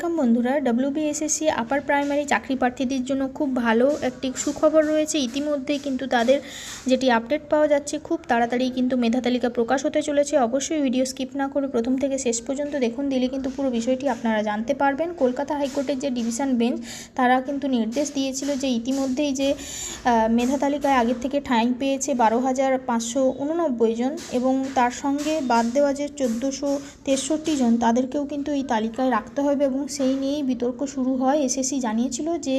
Welcome বন্ধুরা। WBSSC upper primary চাকরি প্রার্থীদের জন্য খুব ভালো একটি সুখবর রয়েছে। ইতিমধ্যেই কিন্তু তাদের যেটি আপডেট পাওয়া যাচ্ছে, খুব তাড়াতাড়ি কিন্তু মেধা তালিকা প্রকাশ হতে চলেছে। অবশ্যই ভিডিও স্কিপ না করে প্রথম থেকে শেষ পর্যন্ত দেখুন, দিলে কিন্তু পুরো বিষয়টি আপনারা জানতে পারবেন। কলকাতা হাইকোর্টের যে ডিভিশন বেঞ্চ তারা কিন্তু নির্দেশ দিয়েছিল যে ইতিমধ্যেই যে মেধা তালিকায় আগের থেকে ঠাঁই পেয়েছে 12,589 জন এবং তার সঙ্গে বাদ দেওয়া যে 1463 জন তাদেরকেও কিন্তু এই তালিকায় রাখতে হবে এবং সেই নিয়েই বিতর্ক শুরু হয়। এসএসসি জানিয়েছিল যে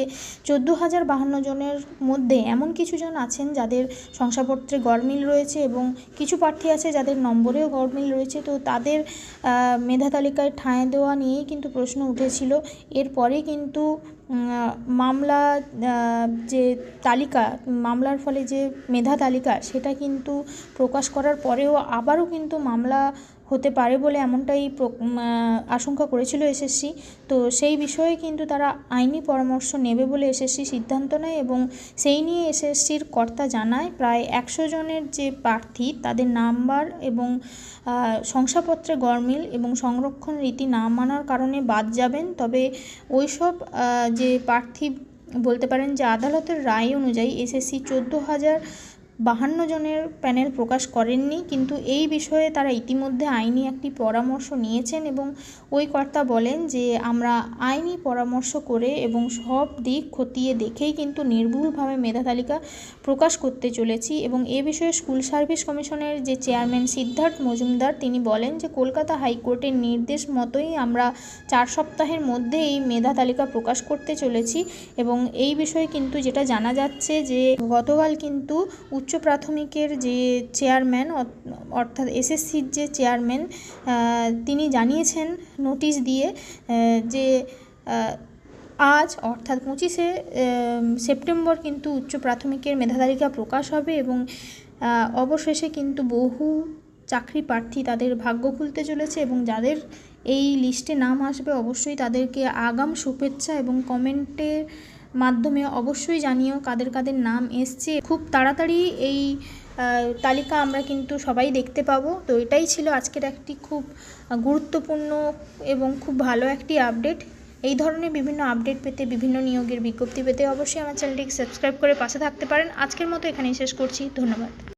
14,052 জনের মধ্যে এমন কিছু জন আছেন যাদের শংসাপত্রে গড়মিল রয়েছে এবং কিছু প্রার্থী আছে যাদের নম্বরেও গড়মিল রয়েছে। তো তাদের মেধা তালিকায় ঠাঁই দেওয়া নিয়েই কিন্তু প্রশ্ন উঠেছিল। এরপরে কিন্তু মামলা যে তালিকা, মামলার ফলে যে মেধা তালিকা সেটা কিন্তু প্রকাশ করার পরেও আবারও কিন্তু মামলা হতে পারে বলে এমনটাই আশঙ্কা করেছিল এসএসসি। তো সেই বিষয়ে কিন্তু তারা আইনি পরামর্শ নেবে বলে এসএসসি সিদ্ধান্ত নেয় এবং সেই নিয়ে এসএসসির কর্তা জানায় প্রায় 100 জনের যে প্রার্থী তাদের নাম্বার এবং শংসাপত্রে গড়মিল এবং সংরক্ষণ রীতি না মানার কারণে বাদ যাবেন। তবে ওইসব যে প্রার্থী বলতে পারেন যে আদালতের রায় অনুযায়ী এসএসসি 14,052 জনের প্যানেল প্রকাশ করেননি, কিন্তু এই বিষয়ে তারা ইতিমধ্যে আইনি একটি পরামর্শ নিয়েছেন এবং ওই কর্তা বলেন যে আমরা আইনি পরামর্শ করে এবং সব দিক খতিয়ে দেখেই কিন্তু নির্ভুলভাবে মেধা তালিকা প্রকাশ করতে চলেছি। এবং এ বিষয়ে স্কুল সার্ভিস কমিশনের যে চেয়ারম্যান সিদ্ধার্থ মজুমদার তিনি বলেন যে কলকাতা হাইকোর্টের নির্দেশ মতোই আমরা 4 সপ্তাহের মধ্যে এই মেধা তালিকা প্রকাশ করতে চলেছি। এবং এই বিষয়ে কিন্তু যেটা জানা যাচ্ছে যে গতকাল কিন্তু উচ্চ প্রাথমিকের যে চেয়ারম্যান অর্থাৎ এসএসসির যে চেয়ারম্যান তিনি জানিয়েছেন নোটিশ দিয়ে যে আজ অর্থাৎ 25শে সেপ্টেম্বর কিন্তু উচ্চ প্রাথমিকের মেধা তালিকা প্রকাশ হবে এবং অবশেষে কিন্তু বহু চাকরি প্রার্থী তাদের ভাগ্য খুলতে চলেছে এবং যাদের এই লিস্টে নাম আসবে অবশ্যই তাদেরকে আগাম শুভেচ্ছা এবং কমেন্টের মাধ্যমে অবশ্যই জানিও কাদের কাদের নাম এসছে। খুব তাড়াতাড়ি এই তালিকা আমরা কিন্তু সবাই দেখতে পাবো। তো এটাই ছিল আজকের একটি খুব গুরুত্বপূর্ণ এবং খুব ভালো একটি আপডেট। এই ধরনের বিভিন্ন আপডেট পেতে, বিভিন্ন নিয়োগের বিজ্ঞপ্তি পেতে অবশ্যই আমার চ্যানেলটিকে সাবস্ক্রাইব করে পাশে থাকতে পারেন। আজকের মতো এখানেই শেষ করছি। ধন্যবাদ।